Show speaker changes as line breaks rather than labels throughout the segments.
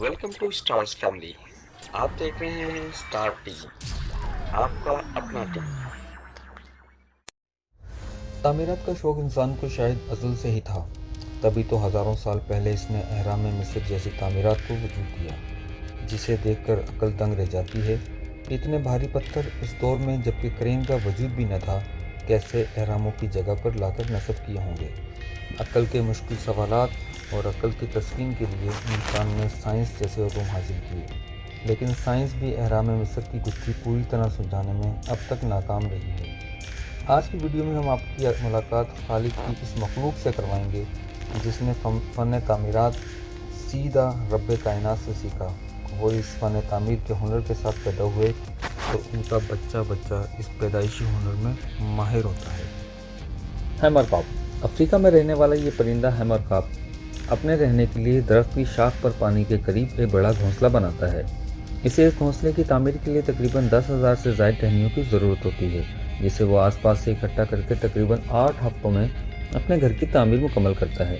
Welcome to stars family. आप देख रहे हैं स्टार टीवी, आपका अपना टीवी।
तामीरात का शौक इंसान को शायद अज़ल से ही था, तभी तो हज़ारों साल पहले इसने अहराम मिस्र जैसी तामीरात को वजूद दिया, जिसे देखकर अक्ल दंग रह जाती है। इतने भारी पत्थर उस दौर में जबकि क्रेन का वजूद भी न था, कैसे अहरामों की जगह पर लाकर नस्ब किए होंगे। अक्ल के मुश्किल सवालात और अक्ल की तस्कीन के लिए इंसान ने साइंस जैसे उलूम हासिल किए, लेकिन साइंस भी अहराम मिस्र की गुत्थी पूरी तरह सुलझाने में अब तक नाकाम रही है। आज की वीडियो में हम आपकी मुलाकात खालिक की इस मखलूक से करवाएंगे जिसने फ़न तामीरात सीधा रब्बे कायनात से सीखा। वो इस फ़न तामीर के हुनर के साथ पैदा हुए तो उनका बच्चा इस पैदाइशी हुनर में माहिर होता है। हैमरकॉप अफ्रीका में रहने वाला ये परिंदा हैमरकॉप अपने रहने के लिए दरख्त की शाख पर पानी के करीब एक बड़ा घोंसला बनाता है। इसे इस घोंसले की तामीर के लिए तकरीबन 10,000 से ज़ायद टहनियों की ज़रूरत होती है, जिसे वो आसपास से इकट्ठा करके तकरीबन 8 हफ्तों में अपने घर की तामीर मुकम्मल करता है।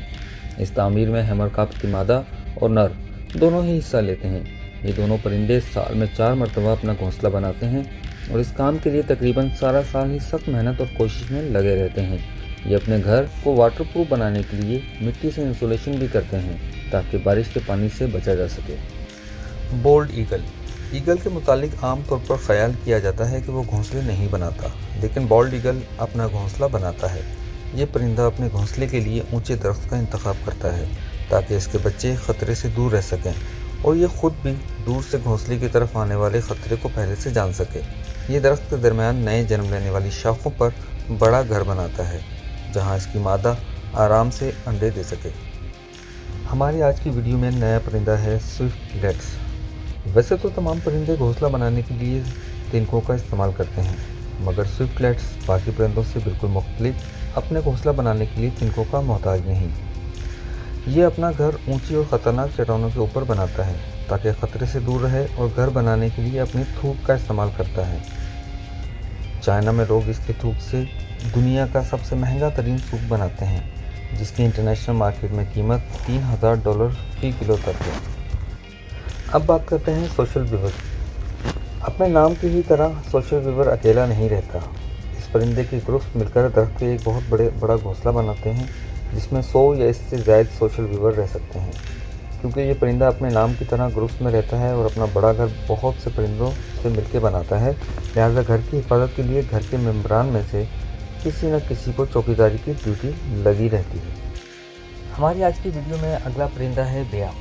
इस तामीर में हैमरकॉप की मादा और नर दोनों ही हिस्सा लेते हैं। ये दोनों परिंदे साल में 4 मरतबा अपना घोंसला बनाते हैं और इस काम के लिए तकरीबन सारा साल ही सख्त मेहनत और कोशिश में लगे रहते हैं। ये अपने घर को वाटर प्रूफ बनाने के लिए मिट्टी से इंसुलेशन भी करते हैं ताकि बारिश के पानी से बचा जा सके। बोल्ड ईगल के मुतालिक आम तौर पर ख्याल किया जाता है कि वो घोंसले नहीं बनाता, लेकिन बॉल्ड ईगल अपना घोंसला बनाता है। ये परिंदा अपने घोंसले के लिए ऊंचे दरख्त का इंतखाब करता है ताकि इसके बच्चे ख़तरे से दूर रह सकें और ये ख़ुद भी दूर से घोंसले की तरफ आने वाले ख़तरे को पहले से जान सके। ये दरख्त के दरमियान नए जन्म लेने वाली शाखों पर बड़ा घर बनाता है जहाँ इसकी मादा आराम से अंडे दे सके। हमारी आज की वीडियो में नया परिंदा है स्विफ्टलेट्स। वैसे तो तमाम परिंदे घोंसला बनाने के लिए तिनकों का इस्तेमाल करते हैं, मगर स्विफ्टलेट्स बाकी परिंदों से बिल्कुल मुख्तलिफ अपने घोंसला बनाने के लिए तिनकों का मोहताज नहीं। ये अपना घर ऊंची और ख़तरनाक चट्टानों के ऊपर बनाता है ताकि ख़तरे से दूर रहे और घर बनाने के लिए अपनी थूक का इस्तेमाल करता है। चाइना में लोग इसके थूक से दुनिया का सबसे महंगा तरीन सूप बनाते हैं, जिसकी इंटरनेशनल मार्केट में कीमत $3,000 फी किलो तक है। अब बात करते हैं सोशल वीवर। अपने नाम की ही तरह सोशल वीवर अकेला नहीं रहता। इस परिंदे के ग्रुप्स मिलकर दरख्त के एक बहुत बड़ा घोंसला बनाते हैं जिसमें 100 या इससे ज़ायद सोशल वीवर रह सकते हैं। क्योंकि ये परिंदा अपने नाम की तरह ग्रुप्स में रहता है और अपना बड़ा घर बहुत से परिंदों से मिलकर बनाता है, लिहाजा घर की हिफाजत के लिए घर के मेम्बरान में से किसी न किसी को चौकीदारी की ड्यूटी लगी रहती है। हमारी आज की वीडियो में अगला परिंदा है बेया।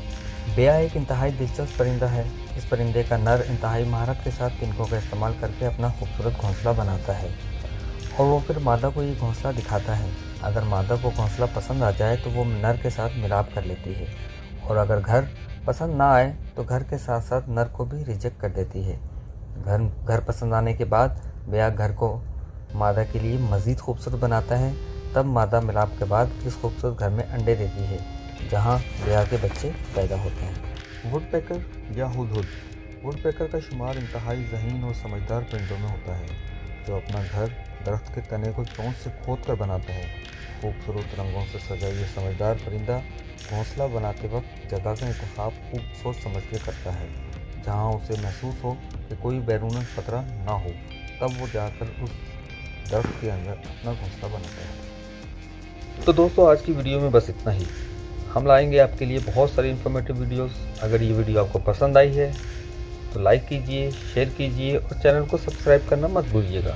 बेया एक इंतहाई दिलचस्प परिंदा है। इस परिंदे का नर इंतहाई महारत के साथ तिनकों का इस्तेमाल करके अपना खूबसूरत घोंसला बनाता है और वो फिर मादा को ये घोंसला दिखाता है। अगर मादा को घोंसला पसंद आ जाए तो वो नर के साथ मिलाप कर लेती है और अगर घर पसंद ना आए तो घर के साथ साथ नर को भी रिजेक्ट कर देती है। घर पसंद आने के बाद बेया घर को मादा के लिए मज़ीद खूबसूरत बनाता है। तब मादा मिलाप के बाद इस खूबसूरत घर में अंडे देती है जहां बेया के बच्चे पैदा होते हैं। वुडपेकर या हुदहुद। वुडपेकर का शुमार इंतहाई ज़हीन और समझदार परिंदों में होता है जो अपना घर दरख्त के तने को चोंच से खोद कर बनाता है। खूबसूरत रंगों से सजा ये समझदार परिंदा घोंसला बनाते वक्त जगह का इंतखाब खूब सोच समझ के करता है जहाँ उसे महसूस हो कि कोई बैरूनी खतरा ना हो, तब वो जाकर उस दरख्त के अंदर अपना घोंसला बनाता है। तो दोस्तों, आज की वीडियो में बस इतना ही। हम लाएंगे आपके लिए बहुत सारी इन्फॉर्मेटिव वीडियोस। अगर ये वीडियो आपको पसंद आई है तो लाइक कीजिए, शेयर कीजिए और चैनल को सब्सक्राइब करना मत भूलिएगा।